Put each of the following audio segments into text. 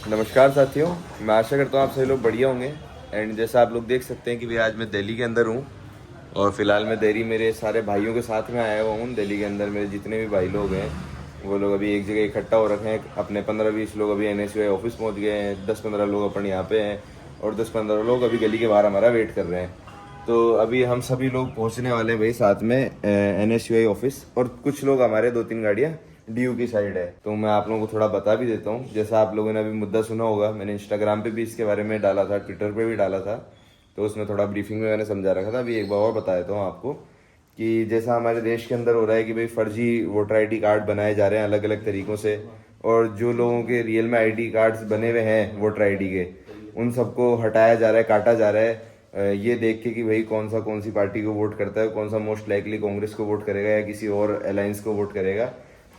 नमस्कार साथियों, मैं आशा करता हूँ आप सभी लोग बढ़िया होंगे। एंड जैसा आप लोग देख सकते हैं कि भाई आज मैं दिल्ली के अंदर हूँ और फिलहाल मैं दिल्ली मेरे सारे भाइयों के साथ में आया हुआ हूँ। दिल्ली के अंदर मेरे जितने भी भाई लोग हैं वो लोग अभी एक जगह इकट्ठा हो रखे हैं। अपने 15-20 लोग अभी NSUI ऑफिस पहुँच गए हैं, 10-15 लोग अपन यहाँ पे हैं और 10-15 लोग अभी गली के बाहर हमारा वेट कर रहे हैं। तो अभी हम सभी लोग पहुँचने वाले हैं भाई साथ में NSUI ऑफिस, और कुछ लोग हमारे 2-3 गाड़ियाँ DU की साइड है। तो मैं आप लोगों को थोड़ा बता भी देता हूँ। जैसा आप लोगों ने अभी मुद्दा सुना होगा, मैंने इंस्टाग्राम पे भी इसके बारे में डाला था, ट्विटर पे भी डाला था, तो उसमें थोड़ा ब्रीफिंग में मैंने समझा रखा था। अभी एक बार और बता देता हूँ आपको कि जैसा हमारे देश के अंदर हो रहा है कि भाई फर्जी वोटर ID कार्ड बनाए जा रहे हैं अलग अलग तरीकों से, और जो लोगों के रियल में ID कार्ड्स बने हुए हैं वोटर ID के, उन सबको हटाया जा रहा है, काटा जा रहा है, ये देख के कि भाई कौन सी पार्टी को वोट करता है, कौन सा मोस्ट लाइकली कांग्रेस को वोट करेगा या किसी और अलायंस को वोट करेगा।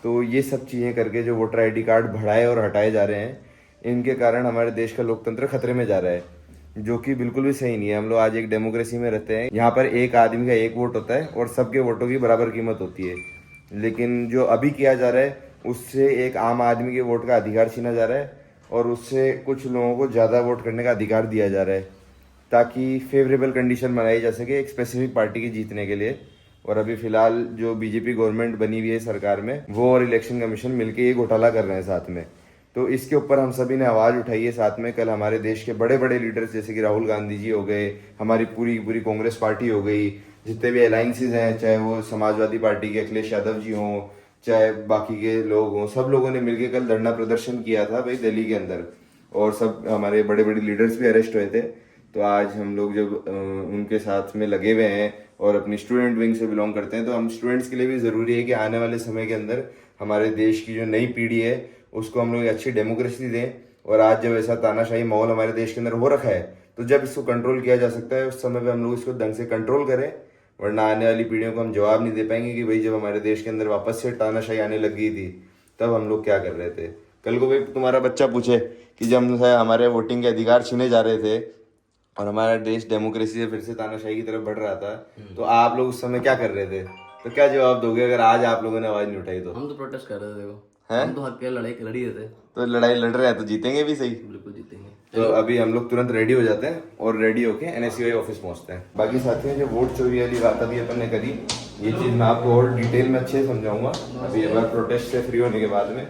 तो ये सब चीज़ें करके जो वोटर ID कार्ड बढ़ाए और हटाए जा रहे हैं, इनके कारण हमारे देश का लोकतंत्र खतरे में जा रहा है, जो कि बिल्कुल भी सही नहीं है। हम लोग आज एक डेमोक्रेसी में रहते हैं, यहाँ पर एक आदमी का एक वोट होता है और सबके वोटों की बराबर कीमत होती है। लेकिन जो अभी किया जा रहा है उससे एक आम आदमी के वोट का अधिकार छीना जा रहा है और उससे कुछ लोगों को ज़्यादा वोट करने का अधिकार दिया जा रहा है, ताकि फेवरेबल कंडीशन बनाई जा सके एक स्पेसिफिक पार्टी के जीतने के लिए। और अभी फिलहाल जो बीजेपी गवर्नमेंट बनी हुई है सरकार में, वो और इलेक्शन कमीशन मिलके ये घोटाला कर रहे हैं साथ में। तो इसके ऊपर हम सभी ने आवाज़ उठाई है साथ में। कल हमारे देश के बड़े बड़े लीडर्स जैसे कि राहुल गांधी जी हो गए, हमारी पूरी पूरी कांग्रेस पार्टी हो गई, जितने भी अलायंसेज हैं, चाहे वो समाजवादी पार्टी के अखिलेश यादव जी हों, चाहे बाकी के लोग हों, सब लोगों ने मिलकर कल धरना प्रदर्शन किया था भाई दिल्ली के अंदर, और सब हमारे बड़े बड़े लीडर्स भी अरेस्ट हुए थे। तो आज हम लोग जब उनके साथ में लगे हुए हैं और अपनी स्टूडेंट विंग से बिलोंग करते हैं, तो हम स्टूडेंट्स के लिए भी ज़रूरी है कि आने वाले समय के अंदर हमारे देश की जो नई पीढ़ी है उसको हम लोग अच्छी डेमोक्रेसी दें। और आज जब ऐसा तानाशाही माहौल हमारे देश के अंदर हो रखा है, तो जब इसको कंट्रोल किया जा सकता है उस समय पे हम लोग इसको ढंग से कंट्रोल करें, वरना आने वाली पीढ़ियों को हम जवाब नहीं दे पाएंगे कि भाई जब हमारे देश के अंदर वापस से तानाशाही आने लग गई थी तब हम लोग क्या कर रहे थे। कल को भाई तुम्हारा बच्चा पूछे कि जब हमारे वोटिंग के अधिकार छीने जा रहे थे और हमारा देश डेमोक्रेसी से फिर से तानाशाही की तरफ बढ़ रहा था, तो आप लोग उस समय क्या कर रहे थे, तो क्या जवाब दोगे अगर आज आप लोगों ने आवाज नहीं उठाई? तो हम तो प्रोटेस्ट कर रहे थे, देखो हैं, हम तो हक के लड़ाई लड़ी रहे थे। तो लड़ाई लड़ रहे हैं तो जीतेंगे भी, सही, बिल्कुल जीतेंगे। तो अभी हम लोग तुरंत रेडी हो जाते हैं और रेडी होके NSUI ऑफिस पहुंचते हैं। बाकी साथियों, जो वोट चोरी वाली बात अभी अपन ने करी, ये चीज़ मैं आपको और डिटेल में अच्छे से समझाऊंगा अभी एक बार प्रोटेस्ट से फ्री होने के बाद में।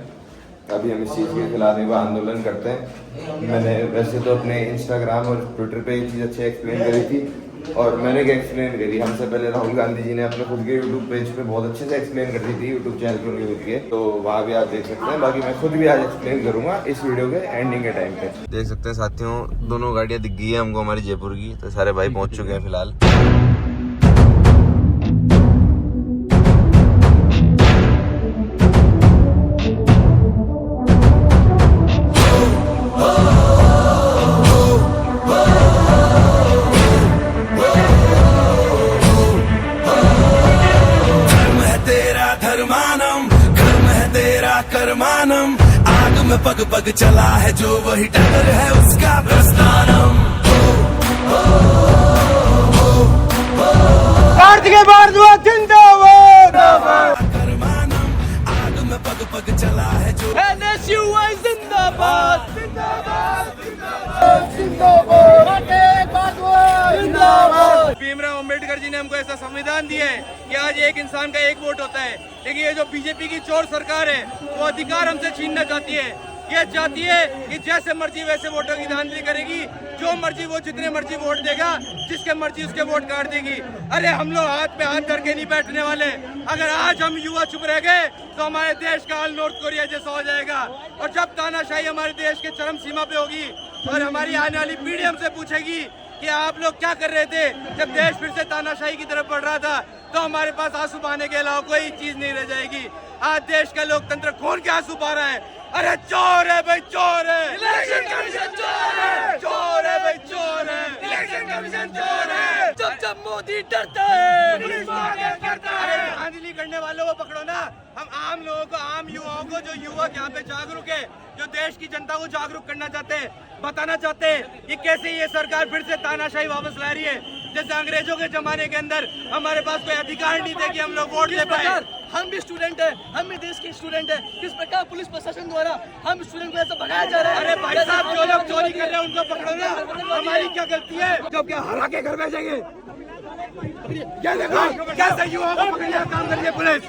अभी हम इस चीज़ के खिलाफ एक बार आंदोलन करते हैं। मैंने वैसे तो अपने इंस्टाग्राम और ट्विटर पे ये चीज़ अच्छे एक्सप्लेन करी थी, और मैंने क्या एक्सप्लेन करी, हमसे पहले राहुल गांधी जी ने अपने खुद के यूट्यूब पेज पे बहुत अच्छे से एक्सप्लेन कर दी थी, यूट्यूब चैनल पर उनके खुद के, तो वहाँ भी आप देख सकते हैं। बाकी मैं खुद भी आज एक्सप्लेन करूँगा इस वीडियो के एंडिंग के टाइम पे। देख सकते हैं साथियों, दोनों गाड़ियाँ दिख गई है हमको हमारी जयपुर की, तो सारे भाई पहुँच चुके हैं फिलहाल। कर्मानम आग में पग पग चला है जो वही टक्कर है उसका प्रस्थानम। भारत जिंदाबाद। कर्मानम आग में पग पग चला है जो NSUI जिंदाबाद जिंदाबाद जिंदाबाद जिंदाबाद जिंदाबाद। भीमराव अंबेडकर जी ने हमको ऐसा संविधान दिया है कि आज एक इंसान का एक वोट होता है, लेकिन ये जो बीजेपी की चोर सरकार है वो अधिकार हमसे छीनना चाहती है। ये चाहती है कि जैसे मर्जी वैसे वोटों की धांधली करेगी, जो मर्जी वो जितने मर्जी वोट देगा, जिसके मर्जी उसके वोट काट देगी। अरे हम लोग हाथ पे हाथ धर के नहीं बैठने वाले। अगर आज हम युवा चुप रह गए तो हमारे देश का हाल नॉर्थ कोरिया जैसा हो जाएगा। और जब तानाशाही हमारे देश के चरम सीमा पे होगी और हमारी आने वाली पीढ़ी हमसे पूछेगी कि आप लोग क्या कर रहे थे जब देश फिर से तानाशाही की तरफ बढ़ रहा था, तो हमारे पास आंसू बहाने के अलावा कोई चीज नहीं रह जाएगी। आज देश का लोकतंत्र खून के आंसू बहा रहा है। अरे चोर है भाई, चोर है इलेक्शन कमीशन, चोर है, चोर है भाई, चोर है इलेक्शन कमीशन, चोर है। जब मोदी डरता है पुलिस करता है। धांधली करने वालों को पकड़ो ना। हम आम लोगों को, आम युवाओं को, जो युवक यहाँ पे जागरूक है, जो देश की जनता को जागरूक करना चाहते हैं, बताना चाहते हैं कि कैसे ये सरकार फिर से तानाशाही वापस ला रही है। जैसे अंग्रेजों के जमाने के अंदर हमारे पास कोई अधिकार नहीं थे कि हम लोग वोट दे पाए। हम भी स्टूडेंट हैं, हम भी देश के स्टूडेंट हैं। किस प्रकार पुलिस प्रशासन द्वारा हम स्टूडेंट को ऐसा भगाया जा रहा है? अरे भाई साहब, जो लोग चोरी कर रहे हैं उनको पकड़ो ना, हमारी क्या गलती है? जब क्या हरा के घर भेजेंगे? क्या देखो कैसे युवाओं को पकड़ने का काम कर रही है पुलिस।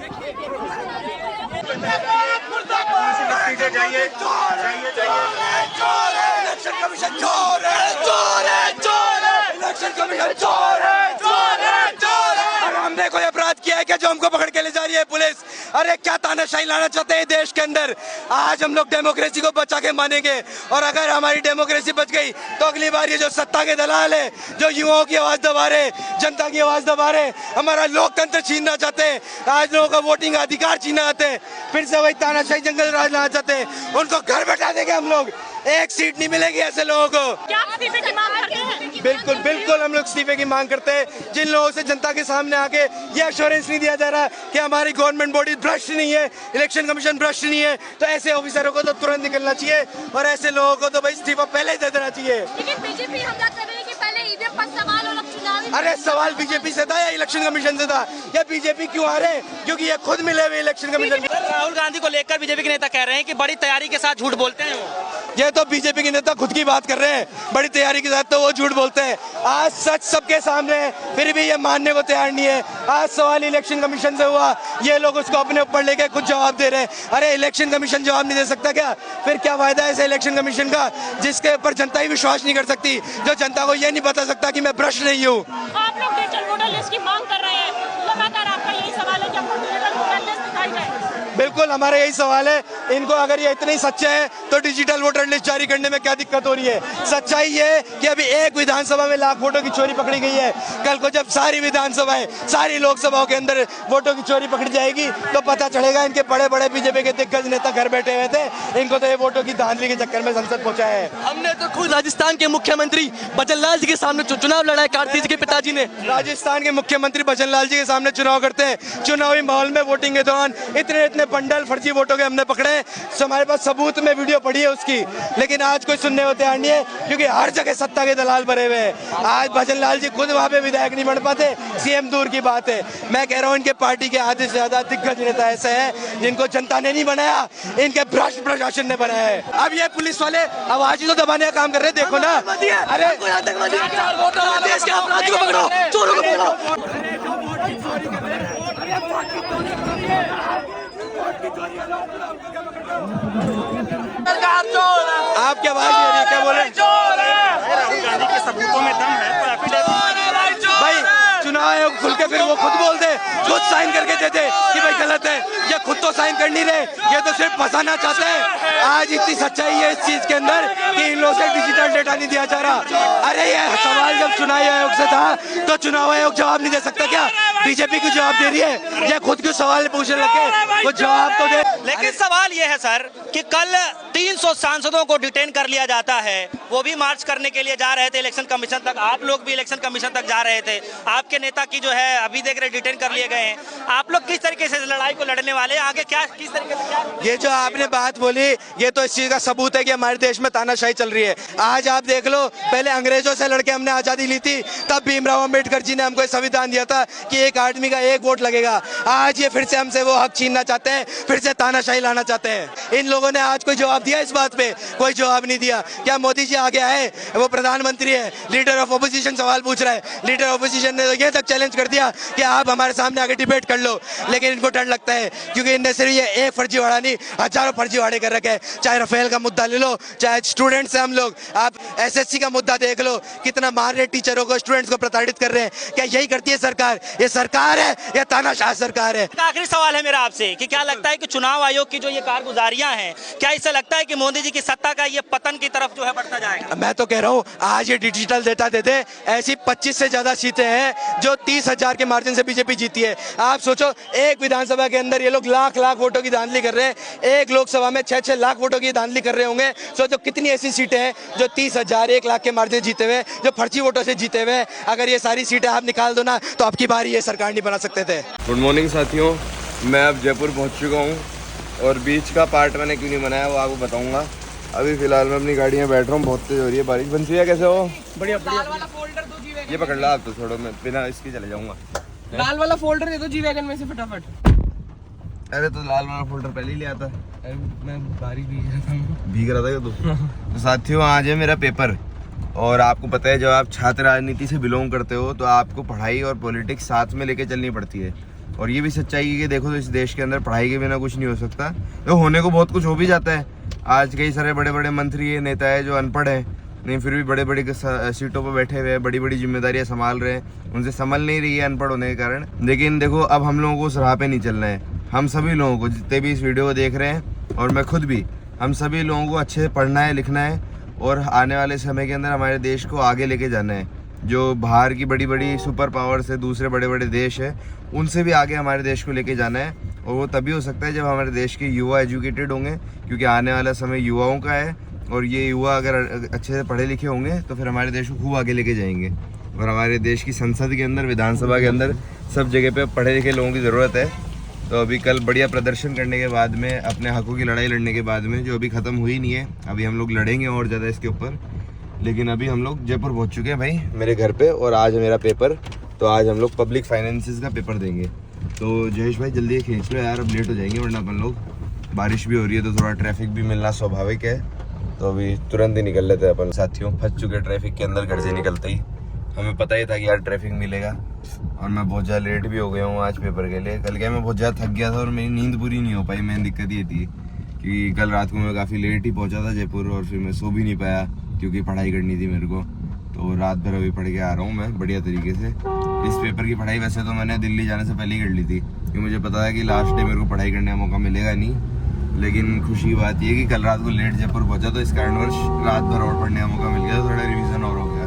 इलेक्शन कमीशन चोर है, चोर है, चोर है। इलेक्शन कमीशन चोर है, चोर है, चोर है। और हमने कोई अपराध किया है क्या जो हमको पकड़ के ले जा रही है पुलिस? अरे क्या तानाशाही लाना चाहते हैं देश के अंदर? आज हम लोग डेमोक्रेसी को बचा के मानेंगे, और अगर हमारी डेमोक्रेसी बच गई तो अगली बार ये जो सत्ता के दलाल है, जो युवाओं की आवाज दबा रहे, जनता की आवाज दबा रहे, हमारा लोकतंत्र छीनना चाहते हैं, आज लोगों का वोटिंग अधिकार छीनना चाहते हैं, फिर से वही तानाशाही जंगल राज लाना चाहते हैं, उनको घर बैठा देंगे हम लोग। एक सीट नहीं मिलेगी ऐसे लोगों को। क्या इस्तीफे की मांग करते हैं? बिल्कुल बिल्कुल हम लोग इस्तीफे की मांग करते हैं। जिन लोगों से जनता के सामने आके ये एश्योरेंस नहीं दिया जा रहा कि हमारी गवर्नमेंट बॉडी भ्रष्ट नहीं है, इलेक्शन कमीशन भ्रष्ट नहीं है, तो ऐसे ऑफिसरों को तो तुरंत निकलना चाहिए, और ऐसे लोगों को तो भाई इस्तीफा पहले ही दे देना चाहिए। लेकिन बीजेपी हमला कर रही है कि पहले ईवीएम पर सवाल और अब चुनावी। अरे सवाल बीजेपी से था या इलेक्शन कमीशन से था? या बीजेपी क्यों आ रहे? क्योंकि ये खुद मिले हुए इलेक्शन कमीशन। राहुल गांधी को लेकर बीजेपी के नेता कह रहे हैं कि बड़ी तैयारी के साथ झूठ बोलते हैं वो। ये तो बीजेपी के नेता खुद की बात कर रहे हैं, बड़ी तैयारी के साथ तो वो झूठ बोलते हैं। आज सच सबके सामने है, फिर भी ये मानने को तैयार नहीं है। आज सवाल इलेक्शन कमीशन से हुआ, ये लोग उसको अपने ऊपर लेके कुछ जवाब दे रहे हैं। अरे इलेक्शन कमीशन जवाब नहीं दे सकता क्या? फिर क्या फायदा है ऐसे इलेक्शन कमीशन का जिसके ऊपर जनता ही विश्वास नहीं कर सकती, जो जनता को ये नहीं बता सकता कि मैं भ्रष्ट नहीं हूँ। आप लोग डिजिटल वोटर लिस्ट की मांग कर रहे हैं, लगातार आपका यही सवाल है कि आपको डिजिटल वोटर लिस्ट दिखाई जाए। बिल्कुल हमारा यही सवाल है, इनको अगर ये इतने ही सच्चे हैं तो डिजिटल वोटर लिस्ट जारी करने में क्या दिक्कत हो रही है? सच्चाई ये है कि अभी एक विधानसभा में लाख वोटों की चोरी पकड़ी गई है। कल को जब सारी विधानसभाएं, सारी लोकसभाओं के अंदर वोटों की चोरी पकड़ी जाएगी तो पता चलेगा इनके बड़े बड़े बीजेपी के दिग्गज नेता घर बैठे हुए थे, इनको तो ये वोटों की धांधली के चक्कर में संसद पहुंचा है। हमने तो खुद राजस्थान के मुख्यमंत्री भजनलाल जी के सामने चुनाव लड़ा है, कार्तिक जी के पिताजी ने। राजस्थान के मुख्यमंत्री भजनलाल जी के सामने चुनाव करते हैं, चुनावी माहौल में वोटिंग के दौरान इतने बंडल फर्जी वोटों के हमने पकड़े, हमारे पास सबूत में वीडियो पड़ी है उसकी, लेकिन आज कोई सुनने को तैयार नहीं है क्योंकि हर जगह सत्ता के दलाल भरे हुए हैं। आज भजनलाल जी खुद वहां पे विधायक नहीं बन पाते, सीएम दूर की बात है। मैं कह रहा हूँ इनके पार्टी के आधे से ज्यादा दिग्गज नेता ऐसे हैं जिनको जनता ने नहीं बनाया, इनके भ्रष्ट प्रशासन ने बनाया है। अब ये पुलिस वाले आवाज ही तो दबाने का काम कर रहे हैं, देखो ना। अरे चोरों को पकड़ो। आप क्या आवाज दे रही है, क्या बोल रहे हैं? राहुल गांधी के सबूतों में दम है तो एफिडेविट भाई चुनाव आयोग खुल के फिर वो खुद बोल दे, खुद साइन करके दे दे कि भाई गलत है। ये खुद तो साइन कर नहीं रहे, ये तो सिर्फ फंसाना चाहते हैं। आज इतनी सच्चाई है इस चीज के अंदर कि इन लोगों से डिजिटल डेटा नहीं दिया जा रहा। अरे ये सवाल जब चुनाव आयोग से था तो चुनाव आयोग जवाब नहीं दे सकता क्या? बीजेपी को जवाब दे रही है, ये खुद क्यों सवाल पूछने लगे? वो जवाब तो दे। लेकिन सवाल यह है सर कि कल 300 सांसदों को डिटेन कर लिया जाता है, वो भी मार्च करने के लिए जा रहे थे इलेक्शन कमीशन तक, आप लोग भी इलेक्शन कमीशन तक जा रहे थे, आपके नेता की जो है अभी देख रहे डिटेन कर लिए गए हैं। आप लोग किस तरीके से लड़ाई को लड़ने वाले हैं, आगे क्या किस तरीके से क्या? ये जो आपने बात बोली ये तो इस चीज का सबूत है कि हमारे देश में तानाशाही चल रही है। आज आप देख लो, पहले अंग्रेजों से लड़के हमने आजादी ली थी, तब भीमराव अंबेडकर जी ने हमको संविधान दिया था कि एक आदमी का एक वोट लगेगा। आज ये फिर से हमसे वो हक छीनना चाहते हैं, फिर से तानाशाही लाना चाहते हैं। इन लोगों ने आज कोई जवाब दिया इस बात पे? कोई जवाब नहीं दिया। क्या मोदी जी आगे आए? वो प्रधानमंत्री है, लीडर ऑफ ऑपोजिशन सवाल पूछ रहा है। लीडर ऑपोजिशन ने ये तक चैलेंज कर दिया कि आप हमारे सामने आके डिबेट कर लो, लेकिन इनको डर लगता है क्योंकि इनने सिर्फ ये एक फर्जीवाड़ा नहीं हजारों फर्जीवाड़े कर रखे हैं। चाहे राफेल का मुद्दा ले लो, चाहे स्टूडेंट्स हैं हम लोग, आप एसएससी का मुद्दा देख लो, कितना मार रहे टीचरों को, स्टूडेंट्स को प्रताड़ित कर रहे हैं। क्या यही करती है सरकार? ये सरकार है या तानाशाह सरकार है? आखिरी सवाल है मेरा आपसे कि क्या लगता है कि चुनाव आयोग की जो ये कारगुजारियां हैं, क्या इससे लगता है कि मोदी जी की सत्ता का ये पतन की तरफ जो है बढ़ता जाएगा? मैं तो कह रहा हूँ आज ये डिजिटल डेटा दे दे, ऐसी 25 से ज्यादा सीटें हैं जो 30,000 के मार्जिन से बीजेपी जीती है। आप सोचो एक विधानसभा के अंदर ये लोग लाख लाख वोटों की धांधली कर रहे हैं, एक लोकसभा में 6-6 लाख वोटों की धांधली कर रहे होंगे। सोचो कितनी ऐसी सीटें हैं जो 30,000 1 लाख के मार्जिन जीते हुए, जो फर्जी वोटों से जीते हुए। अगर ये सारी सीटें आप निकाल दो ना तो आपकी बारी ये सरकार नहीं बना सकते थे। गुड मॉर्निंग साथियों, मैं अब जयपुर पहुंच चुका हूं और बीच का पार्ट मैंने क्यों नहीं बनाया वो आपको बताऊंगा। अभी फिलहाल मैं अपनी गाड़ी में बैठ रहा हूँ, बहुत तेज हो रही है बारिश। बंसी कैसे हो? बढ़िया बढ़िया। ये पकड़ ला आप तो, छोड़ो मैं बिना इसके चले जाऊंगा। लाल वाला फोल्डर दे दो जी वैगन में से फटाफट। अरे तो लाल वाला फोल्डर पहले ही ले आता। मैं बारी भीग रहा था क्या तू? तो साथियों आज है मेरा पेपर और आपको पता है जब आप छात्र राजनीति से बिलोंग करते हो तो आपको पढ़ाई और पॉलिटिक्स साथ में लेके चलनी पड़ती है। और ये भी सच्चाई है कि देखो तो इस देश के अंदर पढ़ाई के बिना कुछ नहीं हो सकता। तो होने को बहुत कुछ हो भी जाता है। आज कई सारे बड़े बड़े मंत्री नेता है जो अनपढ़ हैं, नहीं फिर भी बड़े बड़े सीटों पर बैठे हुए हैं, बड़ी बड़ी जिम्मेदारियां संभाल रहे हैं, उनसे संभल नहीं रही है अनपढ़ होने के कारण। लेकिन देखो अब हम लोगों को उस राह पे नहीं चलना है। हम सभी लोगों को, जितने भी इस वीडियो को देख रहे हैं और मैं खुद भी, हम सभी लोगों को अच्छे से पढ़ना है, लिखना है और आने वाले समय के अंदर हमारे देश को आगे लेके जाना है। जो बाहर की बड़ी बड़ी सुपर पावर्स है, दूसरे बड़े बड़े देश है, उनसे भी आगे हमारे देश को लेके जाना है। और वो तभी हो सकता है जब हमारे देश के युवा एजुकेटेड होंगे, क्योंकि आने वाला समय युवाओं का है और ये युवा अगर अच्छे से पढ़े लिखे होंगे तो फिर हमारे देश को खूब आगे लेके जाएंगे। और हमारे देश की संसद के अंदर, विधानसभा के अंदर सब जगह पे पढ़े लिखे लोगों की ज़रूरत है। तो अभी कल बढ़िया प्रदर्शन करने के बाद में, अपने हकों की लड़ाई लड़ने के बाद में, जो अभी ख़त्म हुई नहीं है, अभी हम लोग लड़ेंगे और ज़्यादा इसके ऊपर। लेकिन अभी हम लोग जयपुर पहुंच चुके हैं भाई मेरे घर पे और आज है मेरा पेपर। तो आज हम लोग पब्लिक फाइनेंसेस का पेपर देंगे। तो जयेश भाई जल्दी खींच लो यार, अब लेट हो जाएंगे वरना अपन लोग। बारिश भी हो रही है तो थोड़ा ट्रैफिक भी मिलना स्वाभाविक है। तो अभी तुरंत ही निकल लेते हैं अपन। साथियों फंस चुके ट्रैफिक के अंदर घर से निकलते ही। हमें पता ही था कि यार ट्रैफिक मिलेगा और मैं बहुत ज़्यादा लेट भी हो गया हूँ आज पेपर के लिए। कल क्या मैं बहुत ज़्यादा थक गया था और मेरी नींद पूरी नहीं हो पाई। मेन दिक्कत ये थी कि कल रात को मैं काफ़ी लेट ही पहुँचा था जयपुर और फिर मैं सो भी नहीं पाया क्योंकि पढ़ाई करनी थी मेरे को। तो रात भर अभी पढ़ के आ रहा हूँ मैं बढ़िया तरीके से। इस पेपर की पढ़ाई वैसे तो मैंने दिल्ली जाने से पहले ही कर ली थी क्योंकि मुझे पता है कि लास्ट डे मेरे को पढ़ाई करने का मौका मिलेगा नहीं। लेकिन खुशी की बात ये कि कल रात को लेट जयपुर पहुंचा तो इस कारणवश रात भर और पढ़ने का मौका मिल गया, तो थोड़ा रिवीजन और हो गया।